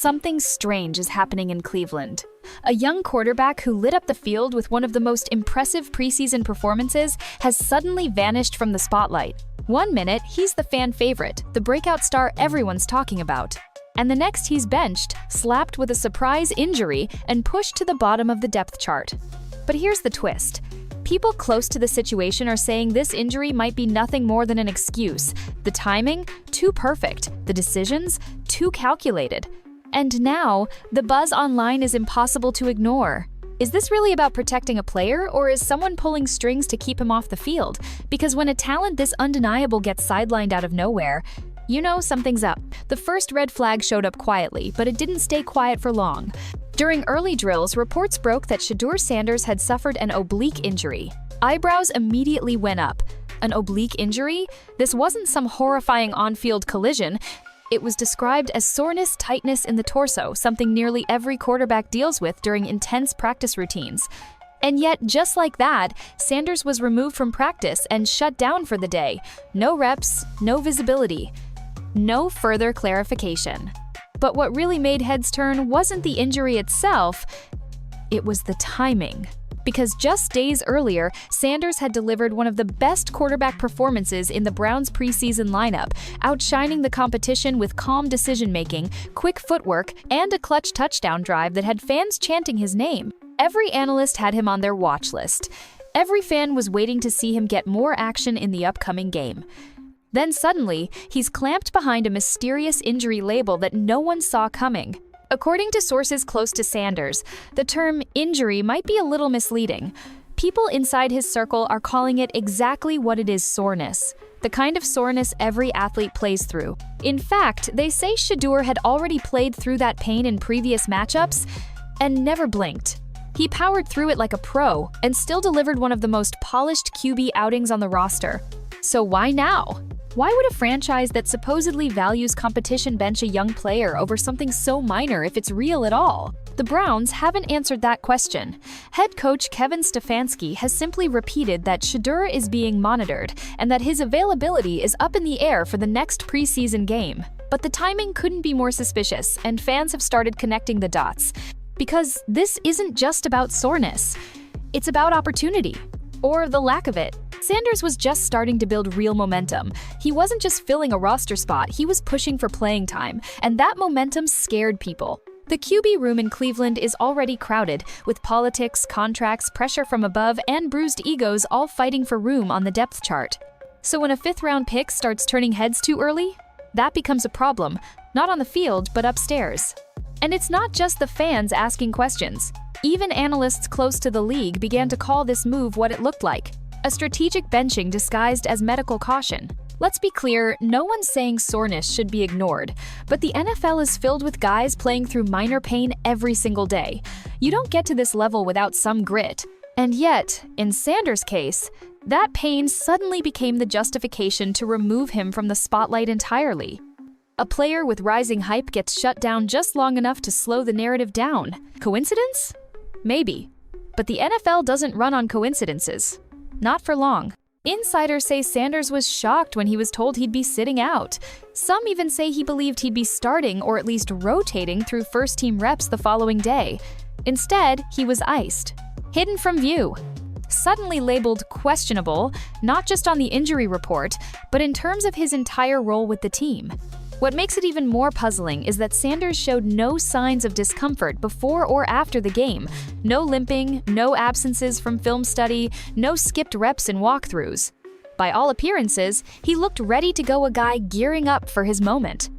Something strange is happening in Cleveland. A young quarterback who lit up the field with one of the most impressive preseason performances has suddenly vanished from the spotlight. One minute, he's the fan favorite, the breakout star everyone's talking about. And the next, he's benched, slapped with a surprise injury, and pushed to the bottom of the depth chart. But here's the twist. People close to the situation are saying this injury might be nothing more than an excuse. The timing? Too perfect. The decisions? Too calculated. And now, the buzz online is impossible to ignore. Is this really about protecting a player, or is someone pulling strings to keep him off the field? Because when a talent this undeniable gets sidelined out of nowhere, you know something's up. The first red flag showed up quietly, but it didn't stay quiet for long. During early drills, reports broke that Shedeur Sanders had suffered an oblique injury. Eyebrows immediately went up. An oblique injury? This wasn't some horrifying on-field collision. It was described as soreness, tightness in the torso, something nearly every quarterback deals with during intense practice routines. And yet, just like that, Sanders was removed from practice and shut down for the day. No reps, no visibility, no further clarification. But what really made heads turn wasn't the injury itself, it was the timing. Because just days earlier, Sanders had delivered one of the best quarterback performances in the Browns' preseason lineup, outshining the competition with calm decision-making, quick footwork, and a clutch touchdown drive that had fans chanting his name. Every analyst had him on their watch list. Every fan was waiting to see him get more action in the upcoming game. Then suddenly, he's clamped behind a mysterious injury label that no one saw coming. According to sources close to Sanders, the term injury might be a little misleading. People inside his circle are calling it exactly what it is: soreness. The kind of soreness every athlete plays through. In fact, they say Shedeur had already played through that pain in previous matchups and never blinked. He powered through it like a pro and still delivered one of the most polished QB outings on the roster. So why now? Why would a franchise that supposedly values competition bench a young player over something so minor if it's real at all? The Browns haven't answered that question. Head coach Kevin Stefanski has simply repeated that Shedeur is being monitored and that his availability is up in the air for the next preseason game. But the timing couldn't be more suspicious, and fans have started connecting the dots. Because this isn't just about soreness. It's about opportunity, or the lack of it. Sanders was just starting to build real momentum. He wasn't just filling a roster spot, he was pushing for playing time, and that momentum scared people. The QB room in Cleveland is already crowded, with politics, contracts, pressure from above, and bruised egos all fighting for room on the depth chart. So when a fifth-round pick starts turning heads too early, that becomes a problem, not on the field, but upstairs. And it's not just the fans asking questions. Even analysts close to the league began to call this move what it looked like: a strategic benching disguised as medical caution. Let's be clear, no one's saying soreness should be ignored, but the NFL is filled with guys playing through minor pain every single day. You don't get to this level without some grit. And yet, in Sanders' case, that pain suddenly became the justification to remove him from the spotlight entirely. A player with rising hype gets shut down just long enough to slow the narrative down. Coincidence? Maybe. But the NFL doesn't run on coincidences. Not for long. Insiders say Sanders was shocked when he was told he'd be sitting out. Some even say he believed he'd be starting or at least rotating through first-team reps the following day. Instead, he was iced, hidden from view, suddenly labeled questionable, not just on the injury report, but in terms of his entire role with the team. What makes it even more puzzling is that Sanders showed no signs of discomfort before or after the game. No limping, no absences from film study, no skipped reps and walkthroughs. By all appearances, he looked ready to go, a guy gearing up for his moment.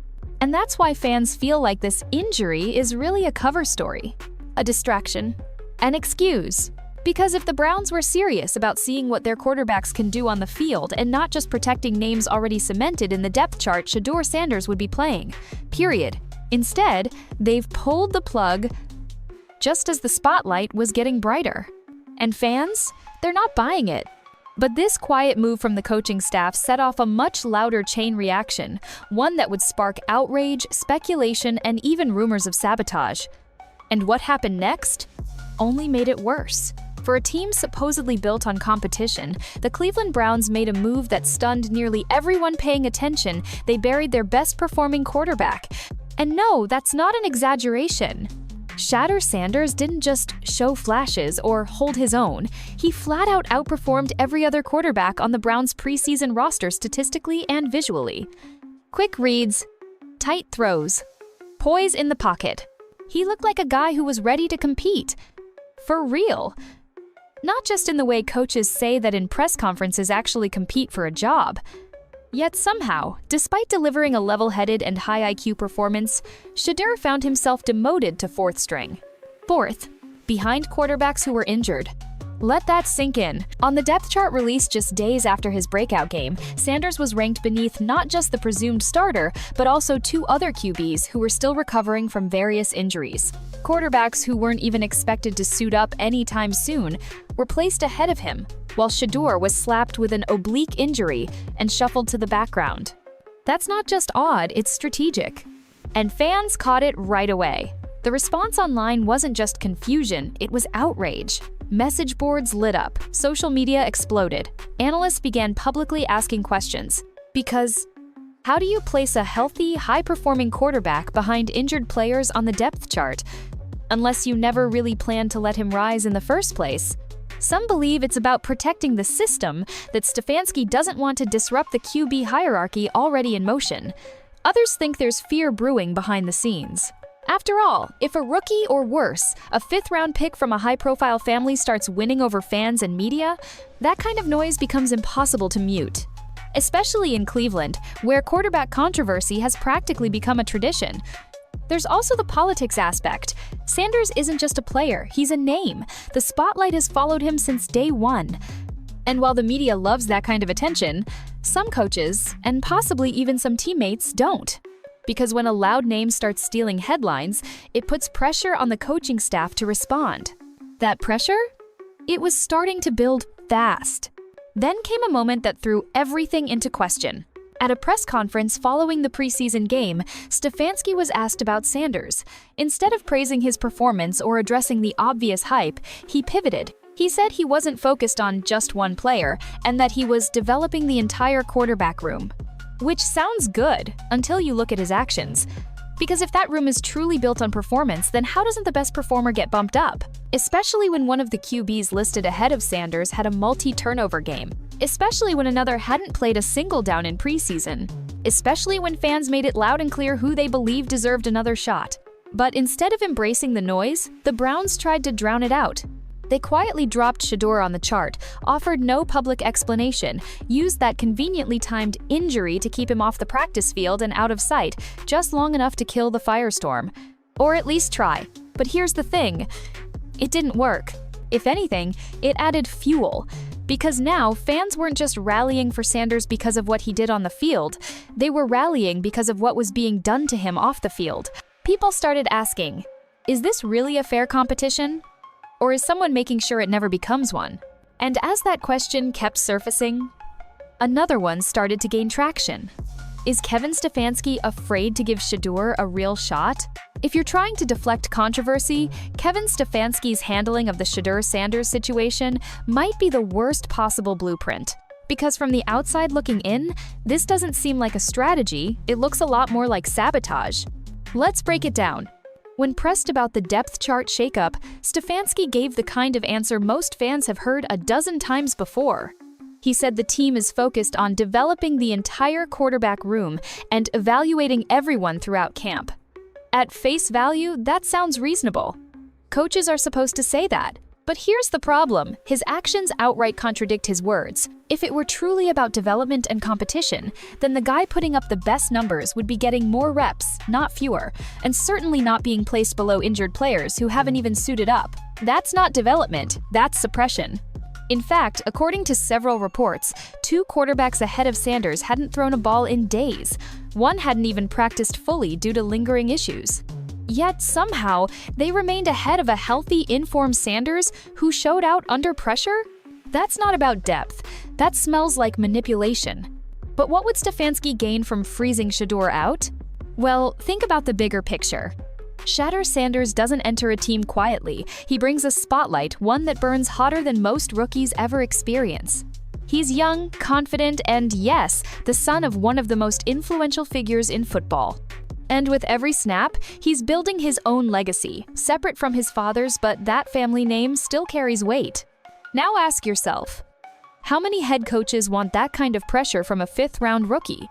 And that's why fans feel like this injury is really a cover story, a distraction, an excuse. Because if the Browns were serious about seeing what their quarterbacks can do on the field and not just protecting names already cemented in the depth chart, Shedeur Sanders would be playing. Period. Instead, they've pulled the plug just as the spotlight was getting brighter. And fans? They're not buying it. But this quiet move from the coaching staff set off a much louder chain reaction, one that would spark outrage, speculation, and even rumors of sabotage. And what happened next only made it worse. For a team supposedly built on competition, the Cleveland Browns made a move that stunned nearly everyone paying attention. They buried their best-performing quarterback. And no, that's not an exaggeration. Shedeur Sanders didn't just show flashes or hold his own. He flat out outperformed every other quarterback on the Browns' preseason roster statistically and visually. Quick reads, tight throws, poise in the pocket. He looked like a guy who was ready to compete. For real. Not just in the way coaches say that in press conferences actually compete for a job. Yet somehow, despite delivering a level-headed and high IQ performance, Shedeur found himself demoted to fourth string. Fourth, behind quarterbacks who were injured. Let that sink in. On the depth chart released just days after his breakout game, Sanders was ranked beneath not just the presumed starter, but also two other QBs who were still recovering from various injuries. Quarterbacks who weren't even expected to suit up anytime soon were placed ahead of him, while Shedeur was slapped with an oblique injury and shuffled to the background. That's not just odd, it's strategic. And fans caught it right away. The response online wasn't just confusion, it was outrage. Message boards lit up, social media exploded. Analysts began publicly asking questions. Because how do you place a healthy, high-performing quarterback behind injured players on the depth chart, unless you never really planned to let him rise in the first place? Some believe it's about protecting the system, that Stefanski doesn't want to disrupt the QB hierarchy already in motion. Others think there's fear brewing behind the scenes. After all, if a rookie or worse, a fifth-round pick from a high-profile family starts winning over fans and media, that kind of noise becomes impossible to mute. Especially in Cleveland, where quarterback controversy has practically become a tradition. There's also the politics aspect. Sanders isn't just a player, he's a name. The spotlight has followed him since day one. And while the media loves that kind of attention, some coaches, and possibly even some teammates, don't. Because when a loud name starts stealing headlines, it puts pressure on the coaching staff to respond. That pressure? It was starting to build fast. Then came a moment that threw everything into question. At a press conference following the preseason game, Stefanski was asked about Sanders. Instead of praising his performance or addressing the obvious hype, he pivoted. He said he wasn't focused on just one player, and that he was developing the entire quarterback room. Which sounds good, until you look at his actions. Because if that room is truly built on performance, then how doesn't the best performer get bumped up? Especially when one of the QBs listed ahead of Sanders had a multi-turnover game. Especially when another hadn't played a single down in preseason. Especially when fans made it loud and clear who they believed deserved another shot. But instead of embracing the noise, the Browns tried to drown it out. They quietly dropped Shedeur on the chart, offered no public explanation, used that conveniently timed injury to keep him off the practice field and out of sight, just long enough to kill the firestorm. Or at least try. But here's the thing. It didn't work. If anything, it added fuel. Because now, fans weren't just rallying for Sanders because of what he did on the field. They were rallying because of what was being done to him off the field. People started asking, is this really a fair competition? Or is someone making sure it never becomes one? And as that question kept surfacing, another one started to gain traction. Is Kevin Stefanski afraid to give Shedeur a real shot? If you're trying to deflect controversy, Kevin Stefanski's handling of the Shedeur Sanders situation might be the worst possible blueprint. Because from the outside looking in, this doesn't seem like a strategy, it looks a lot more like sabotage. Let's break it down. When pressed about the depth chart shakeup, Stefanski gave the kind of answer most fans have heard a dozen times before. He said the team is focused on developing the entire quarterback room and evaluating everyone throughout camp. At face value, that sounds reasonable. Coaches are supposed to say that. But here's the problem. His actions outright contradict his words. If it were truly about development and competition, then the guy putting up the best numbers would be getting more reps, not fewer, and certainly not being placed below injured players who haven't even suited up. That's not development, that's suppression. In fact, according to several reports, two quarterbacks ahead of Sanders hadn't thrown a ball in days. One hadn't even practiced fully due to lingering issues. Yet somehow, they remained ahead of a healthy, informed Sanders who showed out under pressure? That's not about depth. That smells like manipulation. But what would Stefanski gain from freezing Shedeur out? Well, think about the bigger picture. Shedeur Sanders doesn't enter a team quietly. He brings a spotlight, one that burns hotter than most rookies ever experience. He's young, confident, and yes, the son of one of the most influential figures in football. And with every snap, he's building his own legacy, separate from his father's, but that family name still carries weight. Now ask yourself, how many head coaches want that kind of pressure from a fifth-round rookie?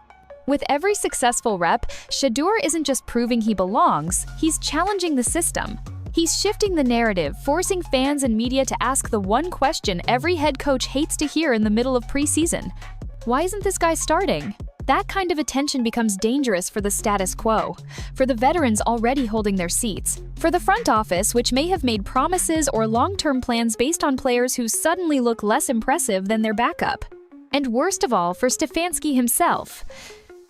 With every successful rep, Shedeur isn't just proving he belongs, he's challenging the system. He's shifting the narrative, forcing fans and media to ask the one question every head coach hates to hear in the middle of preseason. Why isn't this guy starting? That kind of attention becomes dangerous for the status quo, for the veterans already holding their seats, for the front office, which may have made promises or long-term plans based on players who suddenly look less impressive than their backup. And worst of all, for Stefanski himself.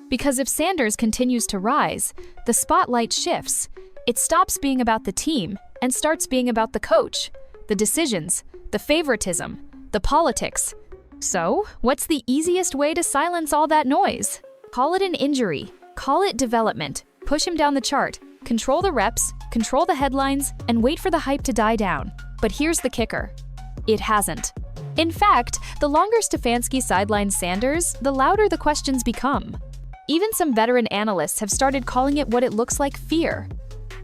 Because if Sanders continues to rise, the spotlight shifts. It stops being about the team and starts being about the coach, the decisions, the favoritism, the politics. So, what's the easiest way to silence all that noise? Call it an injury, call it development, push him down the chart, control the reps, control the headlines, and wait for the hype to die down. But here's the kicker. It hasn't. In fact, the longer Stefanski sidelines Sanders, the louder the questions become. Even some veteran analysts have started calling it what it looks like: fear.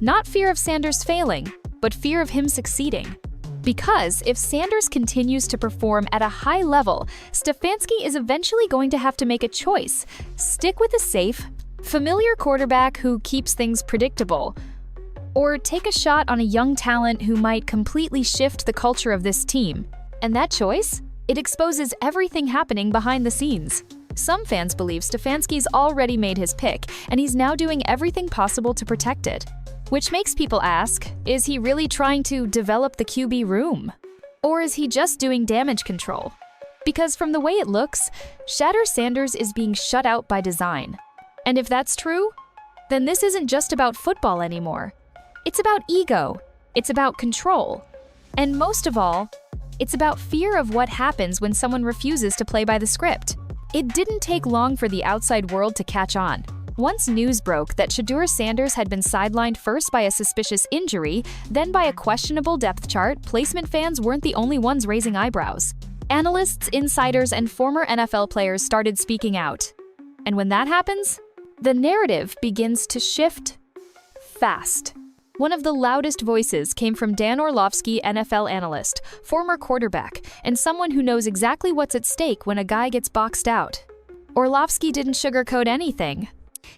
Not fear of Sanders failing, but fear of him succeeding. Because if Sanders continues to perform at a high level, Stefanski is eventually going to have to make a choice: stick with a safe, familiar quarterback who keeps things predictable, or take a shot on a young talent who might completely shift the culture of this team. And that choice? It exposes everything happening behind the scenes. Some fans believe Stefanski's already made his pick, and he's now doing everything possible to protect it. Which makes people ask, is he really trying to develop the QB room? Or is he just doing damage control? Because from the way it looks, Shedeur Sanders is being shut out by design. And if that's true, then this isn't just about football anymore. It's about ego. It's about control. And most of all, it's about fear of what happens when someone refuses to play by the script. It didn't take long for the outside world to catch on. Once news broke that Shedeur Sanders had been sidelined first by a suspicious injury, then by a questionable depth chart, placement fans weren't the only ones raising eyebrows. Analysts, insiders, and former NFL players started speaking out. And when that happens, the narrative begins to shift fast. One of the loudest voices came from Dan Orlovsky, NFL analyst, former quarterback, and someone who knows exactly what's at stake when a guy gets boxed out. Orlovsky didn't sugarcoat anything.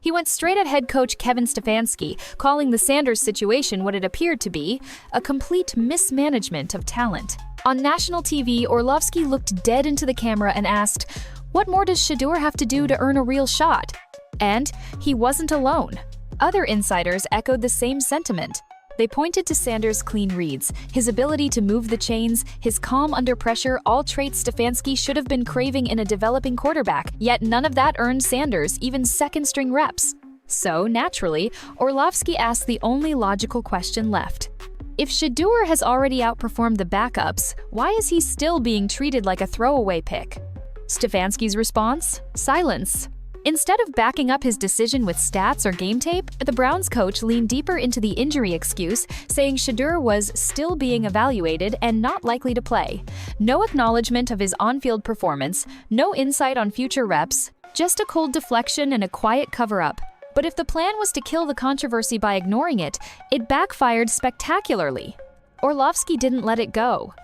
He went straight at head coach Kevin Stefanski, calling the Sanders situation what it appeared to be: a complete mismanagement of talent. On national TV, Orlovsky looked dead into the camera and asked, "What more does Shedeur have to do to earn a real shot?" And he wasn't alone. Other insiders echoed the same sentiment. They pointed to Sanders' clean reads, his ability to move the chains, his calm under pressure, all traits Stefanski should have been craving in a developing quarterback, yet none of that earned Sanders even second-string reps. So, naturally, Orlovsky asked the only logical question left. If Shedeur has already outperformed the backups, why is he still being treated like a throwaway pick? Stefanski's response? Silence. Instead of backing up his decision with stats or game tape, the Browns coach leaned deeper into the injury excuse, saying Shedeur was still being evaluated and not likely to play. No acknowledgement of his on-field performance, no insight on future reps, just a cold deflection and a quiet cover-up. But if the plan was to kill the controversy by ignoring it, it backfired spectacularly. Orlovsky didn't let it go.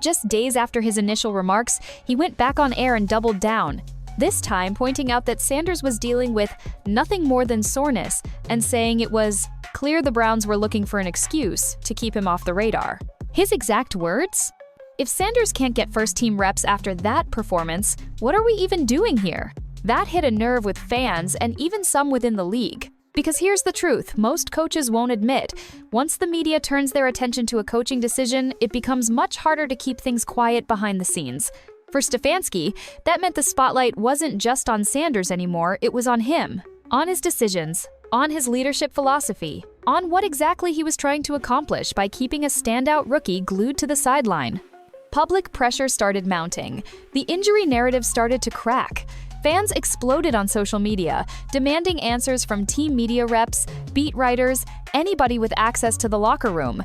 Just days after his initial remarks, he went back on air and doubled down. This time pointing out that Sanders was dealing with nothing more than soreness and saying it was clear the Browns were looking for an excuse to keep him off the radar. His exact words? If Sanders can't get first-team reps after that performance, what are we even doing here? That hit a nerve with fans and even some within the league. Because here's the truth, most coaches won't admit. Once the media turns their attention to a coaching decision, it becomes much harder to keep things quiet behind the scenes. For Stefanski, that meant the spotlight wasn't just on Sanders anymore, it was on him, on his decisions, on his leadership philosophy, on what exactly he was trying to accomplish by keeping a standout rookie glued to the sideline. Public pressure started mounting. The injury narrative started to crack. Fans exploded on social media, demanding answers from team media reps, beat writers, anybody with access to the locker room.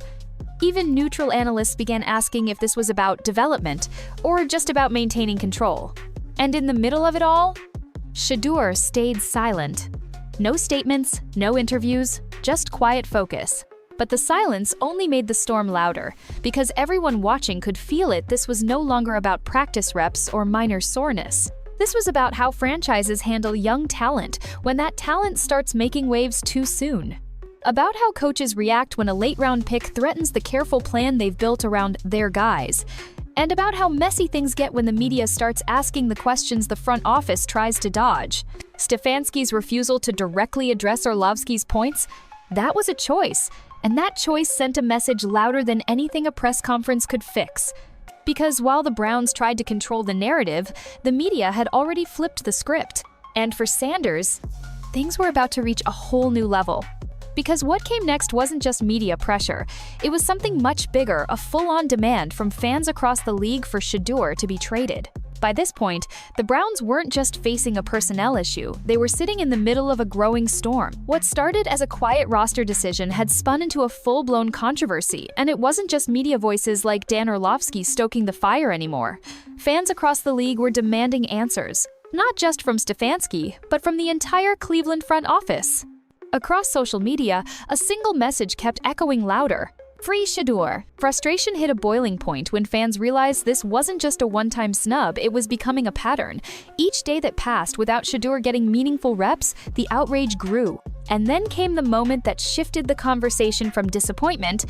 Even neutral analysts began asking if this was about development or just about maintaining control. And in the middle of it all, Shedeur stayed silent. No statements, no interviews, just quiet focus. But the silence only made the storm louder, because everyone watching could feel it. This was no longer about practice reps or minor soreness. This was about how franchises handle young talent when that talent starts making waves too soon. About how coaches react when a late-round pick threatens the careful plan they've built around their guys. And about how messy things get when the media starts asking the questions the front office tries to dodge. Stefanski's refusal to directly address Orlovsky's points? That was a choice, and that choice sent a message louder than anything a press conference could fix. Because while the Browns tried to control the narrative, the media had already flipped the script. And for Sanders, things were about to reach a whole new level. Because what came next wasn't just media pressure, it was something much bigger, a full-on demand from fans across the league for Shedeur to be traded. By this point, the Browns weren't just facing a personnel issue, they were sitting in the middle of a growing storm. What started as a quiet roster decision had spun into a full-blown controversy, and it wasn't just media voices like Dan Orlovsky stoking the fire anymore. Fans across the league were demanding answers, not just from Stefanski, but from the entire Cleveland front office. Across social media, a single message kept echoing louder: "Free Shedeur." Frustration hit a boiling point when fans realized this wasn't just a one-time snub, it was becoming a pattern. Each day that passed without Shedeur getting meaningful reps, the outrage grew. And then came the moment that shifted the conversation from disappointment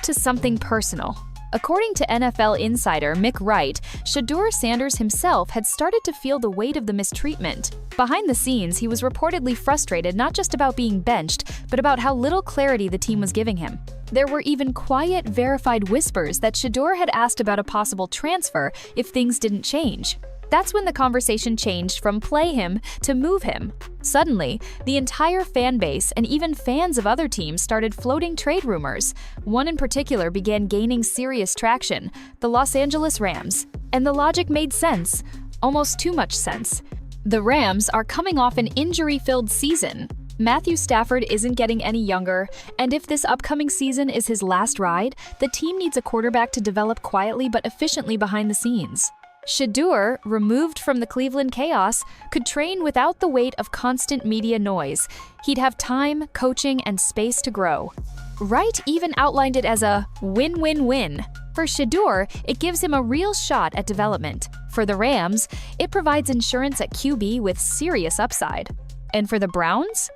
to something personal. According to NFL insider Mick Wright, Shedeur Sanders himself had started to feel the weight of the mistreatment. Behind the scenes, he was reportedly frustrated not just about being benched, but about how little clarity the team was giving him. There were even quiet, verified whispers that Shedeur had asked about a possible transfer if things didn't change. That's when the conversation changed from play him to move him. Suddenly, the entire fan base and even fans of other teams started floating trade rumors. One in particular began gaining serious traction: the Los Angeles Rams. And the logic made sense, almost too much sense. The Rams are coming off an injury-filled season. Matthew Stafford isn't getting any younger, and if this upcoming season is his last ride, the team needs a quarterback to develop quietly but efficiently behind the scenes. Shedeur, removed from the Cleveland chaos, could train without the weight of constant media noise. He'd have time, coaching, and space to grow. Wright even outlined it as a win-win-win. For Shedeur, it gives him a real shot at development. For the Rams, it provides insurance at QB with serious upside. And for the Browns?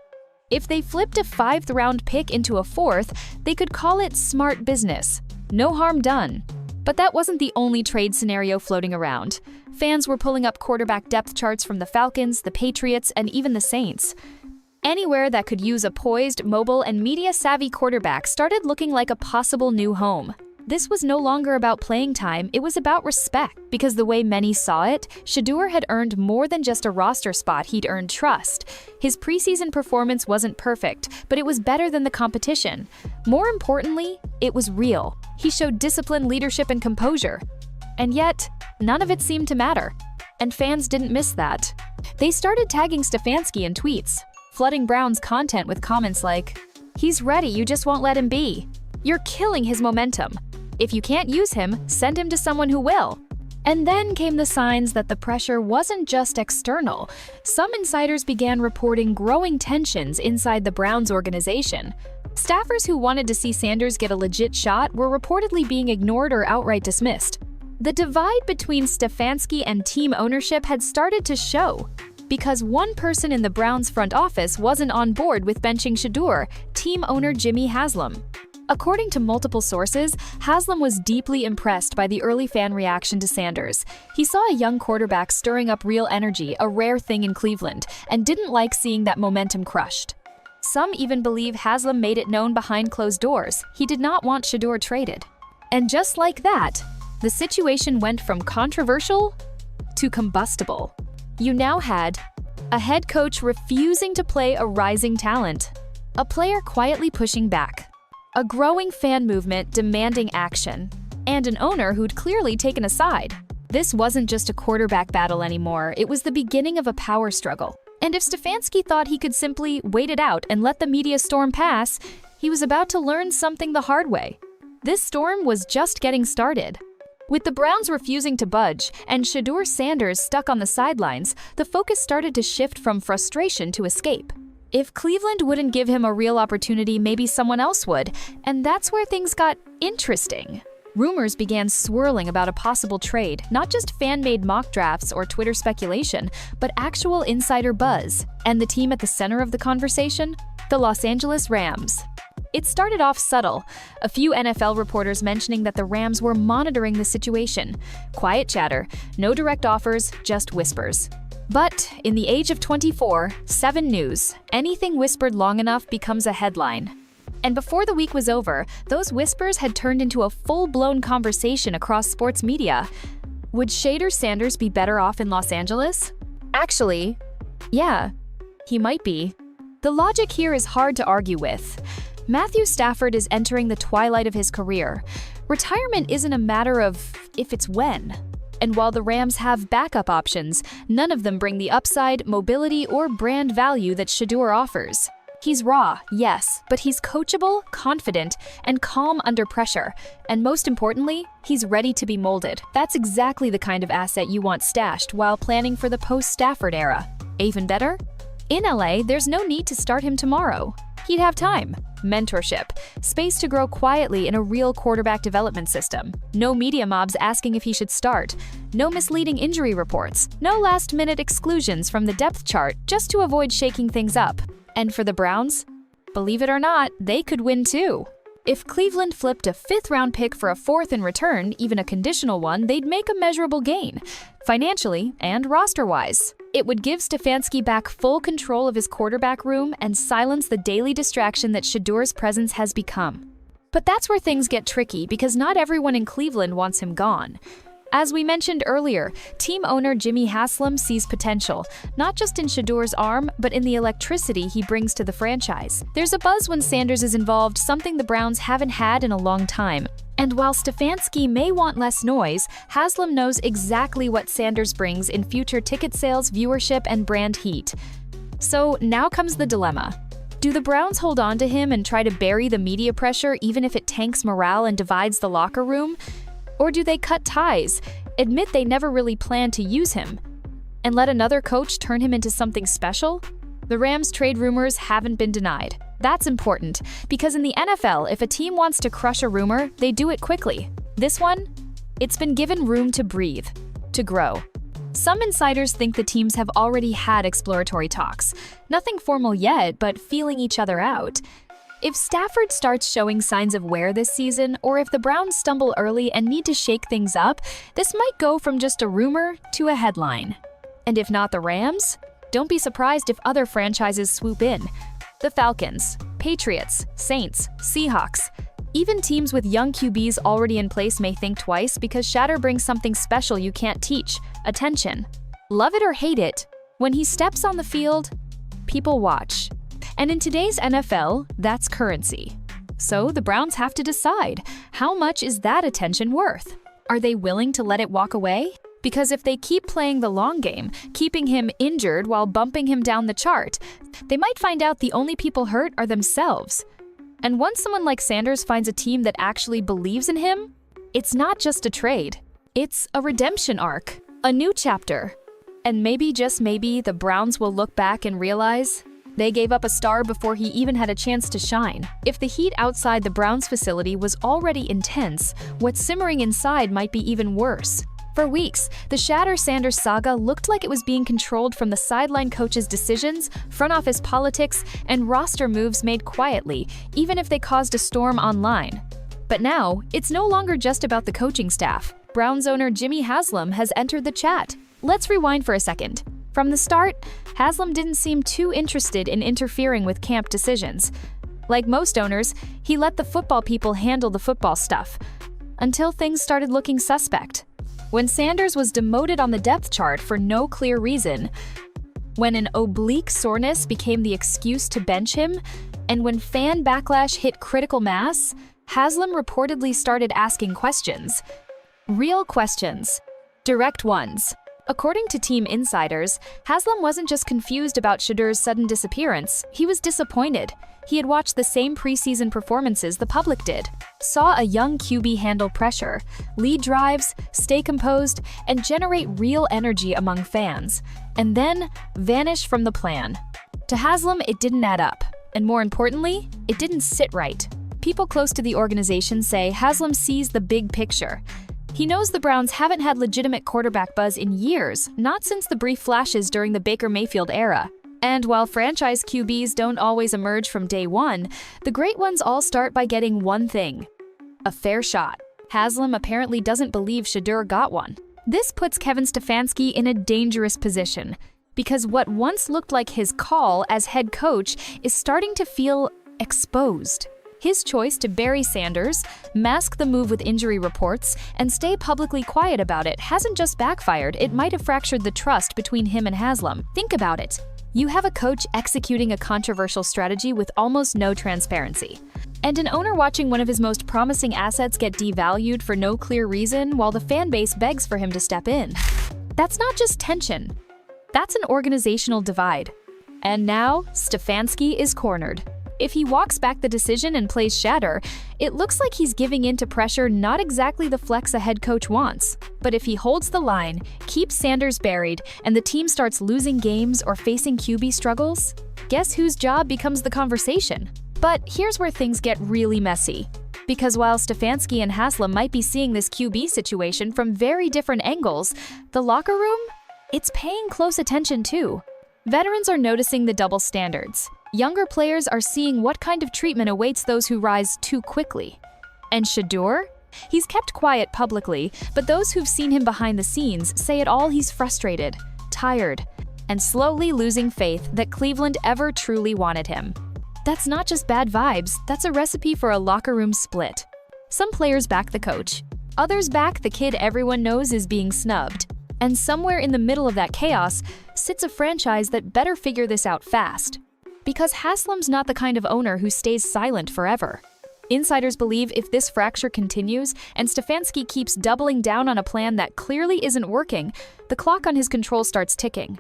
If they flipped a 5th-round pick into a 4th, they could call it smart business. No harm done. But that wasn't the only trade scenario floating around. Fans were pulling up quarterback depth charts from the Falcons, the Patriots, and even the Saints. Anywhere that could use a poised, mobile, and media-savvy quarterback started looking like a possible new home. This was no longer about playing time, it was about respect, because the way many saw it, Shedeur had earned more than just a roster spot, he'd earned trust. His preseason performance wasn't perfect, but it was better than the competition. More importantly, it was real. He showed discipline, leadership, and composure. And yet, none of it seemed to matter. And fans didn't miss that. They started tagging Stefanski in tweets, flooding Brown's content with comments like, "He's ready, you just won't let him be. You're killing his momentum. If you can't use him, send him to someone who will." And then came the signs that the pressure wasn't just external. Some insiders began reporting growing tensions inside the Browns organization. Staffers who wanted to see Sanders get a legit shot were reportedly being ignored or outright dismissed. The divide between Stefanski and team ownership had started to show. Because one person in the Browns front office wasn't on board with benching Shedeur, team owner Jimmy Haslam. According to multiple sources, Haslam was deeply impressed by the early fan reaction to Sanders. He saw a young quarterback stirring up real energy, a rare thing in Cleveland, and didn't like seeing that momentum crushed. Some even believe Haslam made it known behind closed doors he did not want Shedeur traded. And just like that, the situation went from controversial to combustible. You now had a head coach refusing to play a rising talent, a player quietly pushing back, a growing fan movement demanding action, and an owner who'd clearly taken a side. This wasn't just a quarterback battle anymore, it was the beginning of a power struggle. And if Stefanski thought he could simply wait it out and let the media storm pass, he was about to learn something the hard way. This storm was just getting started. With the Browns refusing to budge and Shedeur Sanders stuck on the sidelines, the focus started to shift from frustration to escape. If Cleveland wouldn't give him a real opportunity, maybe someone else would, and that's where things got interesting. Rumors began swirling about a possible trade, not just fan-made mock drafts or Twitter speculation, but actual insider buzz. And the team at the center of the conversation? The Los Angeles Rams. It started off subtle, a few NFL reporters mentioning that the Rams were monitoring the situation. Quiet chatter, no direct offers, just whispers. But in the age of 24, 7 News, anything whispered long enough becomes a headline. And before the week was over, those whispers had turned into a full-blown conversation across sports media. Would Shedeur Sanders be better off in Los Angeles? Actually, yeah, he might be. The logic here is hard to argue with. Matthew Stafford is entering the twilight of his career. Retirement isn't a matter of if, it's when. And while the Rams have backup options, none of them bring the upside, mobility, or brand value that Shedeur offers. He's raw, yes, but he's coachable, confident, and calm under pressure. And most importantly, he's ready to be molded. That's exactly the kind of asset you want stashed while planning for the post-Stafford era. Even better? In LA, there's no need to start him tomorrow. He'd have time, mentorship, space to grow quietly in a real quarterback development system. No media mobs asking if he should start. No misleading injury reports. No last-minute exclusions from the depth chart just to avoid shaking things up. And for the Browns, believe it or not, they could win too. If Cleveland flipped a 5th-round pick for a 4th in return, even a conditional one, they'd make a measurable gain, financially and roster-wise. It would give Stefanski back full control of his quarterback room and silence the daily distraction that Shedeur's presence has become. But that's where things get tricky because not everyone in Cleveland wants him gone. As we mentioned earlier, team owner Jimmy Haslam sees potential, not just in Shedeur's arm, but in the electricity he brings to the franchise. There's a buzz when Sanders is involved, something the Browns haven't had in a long time. And while Stefanski may want less noise, Haslam knows exactly what Sanders brings in future ticket sales, viewership, and brand heat. So now comes the dilemma. Do the Browns hold on to him and try to bury the media pressure even if it tanks morale and divides the locker room? Or do they cut ties, admit they never really planned to use him, and let another coach turn him into something special? The Rams trade rumors haven't been denied. That's important, because in the NFL, if a team wants to crush a rumor, they do it quickly. This one? It's been given room to breathe, to grow. Some insiders think the teams have already had exploratory talks. Nothing formal yet, but feeling each other out. If Stafford starts showing signs of wear this season, or if the Browns stumble early and need to shake things up, this might go from just a rumor to a headline. And if not the Rams, don't be surprised if other franchises swoop in. The Falcons, Patriots, Saints, Seahawks. Even teams with young QBs already in place may think twice because Shedeur brings something special you can't teach: attention. Love it or hate it, when he steps on the field, people watch. And in today's NFL, that's currency. So the Browns have to decide, how much is that attention worth? Are they willing to let it walk away? Because if they keep playing the long game, keeping him injured while bumping him down the chart, they might find out the only people hurt are themselves. And once someone like Sanders finds a team that actually believes in him, it's not just a trade. It's a redemption arc, a new chapter. And maybe, just maybe, the Browns will look back and realize they gave up a star before he even had a chance to shine. If the heat outside the Browns facility was already intense, what's simmering inside might be even worse. For weeks, the Shedeur Sanders saga looked like it was being controlled from the sideline coaches' decisions, front office politics, and roster moves made quietly, even if they caused a storm online. But now, it's no longer just about the coaching staff. Browns owner Jimmy Haslam has entered the chat. Let's rewind for a second. From the start, Haslam didn't seem too interested in interfering with camp decisions. Like most owners, he let the football people handle the football stuff, until things started looking suspect. When Sanders was demoted on the depth chart for no clear reason, when an oblique soreness became the excuse to bench him, and when fan backlash hit critical mass, Haslam reportedly started asking questions. Real questions. Direct ones. According to team insiders, Haslam wasn't just confused about Shedeur's sudden disappearance, he was disappointed. He had watched the same preseason performances the public did, saw a young QB handle pressure, lead drives, stay composed, and generate real energy among fans, and then vanish from the plan. To Haslam, it didn't add up. And more importantly, it didn't sit right. People close to the organization say Haslam sees the big picture. He knows the Browns haven't had legitimate quarterback buzz in years, not since the brief flashes during the Baker Mayfield era. And while franchise QBs don't always emerge from day one, the great ones all start by getting one thing: a fair shot. Haslam apparently doesn't believe Shedeur got one. This puts Kevin Stefanski in a dangerous position, because what once looked like his call as head coach is starting to feel exposed. His choice to bury Sanders, mask the move with injury reports, and stay publicly quiet about it hasn't just backfired, it might have fractured the trust between him and Haslam. Think about it. You have a coach executing a controversial strategy with almost no transparency, and an owner watching one of his most promising assets get devalued for no clear reason while the fan base begs for him to step in. That's not just tension. That's an organizational divide. And now, Stefanski is cornered. If he walks back the decision and plays Shedeur, it looks like he's giving in to pressure, not exactly the flex a head coach wants. But if he holds the line, keeps Sanders buried, and the team starts losing games or facing QB struggles, guess whose job becomes the conversation? But here's where things get really messy. Because while Stefanski and Haslam might be seeing this QB situation from very different angles, the locker room? It's paying close attention too. Veterans are noticing the double standards. Younger players are seeing what kind of treatment awaits those who rise too quickly. And Shedeur? He's kept quiet publicly, but those who've seen him behind the scenes say it all: he's frustrated, tired, and slowly losing faith that Cleveland ever truly wanted him. That's not just bad vibes, that's a recipe for a locker room split. Some players back the coach, others back the kid everyone knows is being snubbed. And somewhere in the middle of that chaos sits a franchise that better figure this out fast. Because Haslam's not the kind of owner who stays silent forever. Insiders believe if this fracture continues and Stefanski keeps doubling down on a plan that clearly isn't working, the clock on his control starts ticking.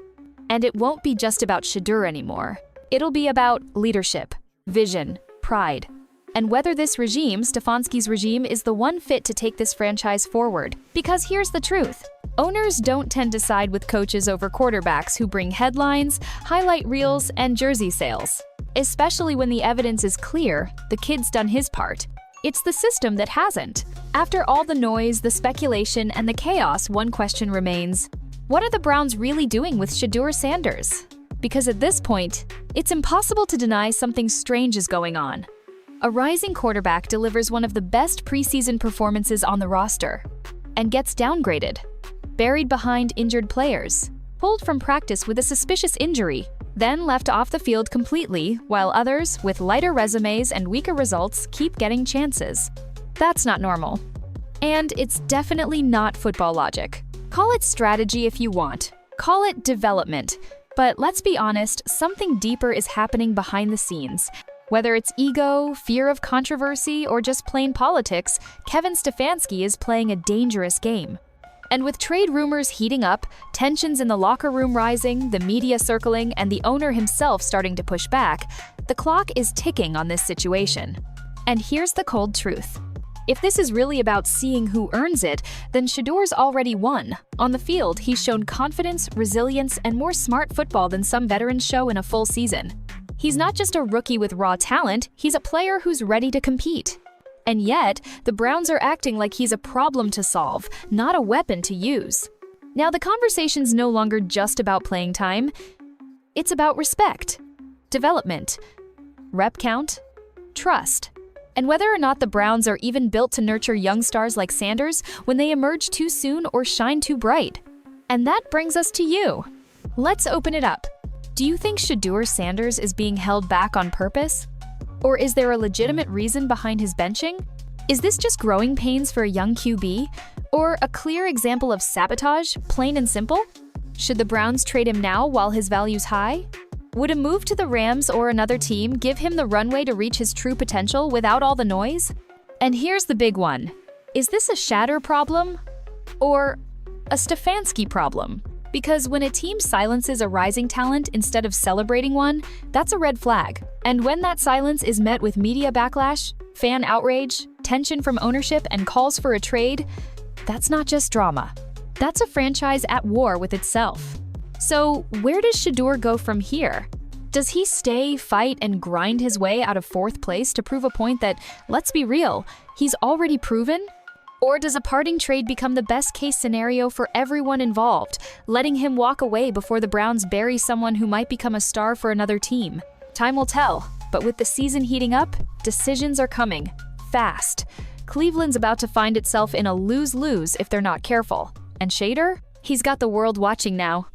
And it won't be just about Shedeur anymore. It'll be about leadership, vision, pride, and whether this regime, Stefanski's regime, is the one fit to take this franchise forward. Because here's the truth. Owners don't tend to side with coaches over quarterbacks who bring headlines, highlight reels, and jersey sales. Especially when the evidence is clear, the kid's done his part. It's the system that hasn't. After all the noise, the speculation, and the chaos, one question remains: what are the Browns really doing with Shedeur Sanders? Because at this point, it's impossible to deny something strange is going on. A rising quarterback delivers one of the best preseason performances on the roster and gets downgraded, buried behind injured players, pulled from practice with a suspicious injury, then left off the field completely, while others, with lighter resumes and weaker results, keep getting chances. That's not normal. And it's definitely not football logic. Call it strategy if you want. Call it development. But let's be honest, something deeper is happening behind the scenes. Whether it's ego, fear of controversy, or just plain politics, Kevin Stefanski is playing a dangerous game. And with trade rumors heating up, tensions in the locker room rising, the media circling, and the owner himself starting to push back, the clock is ticking on this situation. And here's the cold truth. If this is really about seeing who earns it, then Shedeur's already won. On the field, he's shown confidence, resilience, and more smart football than some veterans show in a full season. He's not just a rookie with raw talent, he's a player who's ready to compete. And yet, the Browns are acting like he's a problem to solve, not a weapon to use. Now, the conversation's no longer just about playing time. It's about respect, development, rep count, trust, and whether or not the Browns are even built to nurture young stars like Sanders when they emerge too soon or shine too bright. And that brings us to you. Let's open it up. Do you think Shedeur Sanders is being held back on purpose? Or is there a legitimate reason behind his benching? Is this just growing pains for a young QB? Or a clear example of sabotage, plain and simple? Should the Browns trade him now while his value's high? Would a move to the Rams or another team give him the runway to reach his true potential without all the noise? And here's the big one. Is this a Shedeur problem? Or a Stefanski problem? Because when a team silences a rising talent instead of celebrating one, that's a red flag. And when that silence is met with media backlash, fan outrage, tension from ownership, and calls for a trade, that's not just drama. That's a franchise at war with itself. So where does Shedeur go from here? Does he stay, fight, and grind his way out of fourth place to prove a point that, let's be real, he's already proven? Or does a parting trade become the best-case scenario for everyone involved, letting him walk away before the Browns bury someone who might become a star for another team? Time will tell, but with the season heating up, decisions are coming. Fast. Cleveland's about to find itself in a lose-lose if they're not careful. And Shedeur? He's got the world watching now.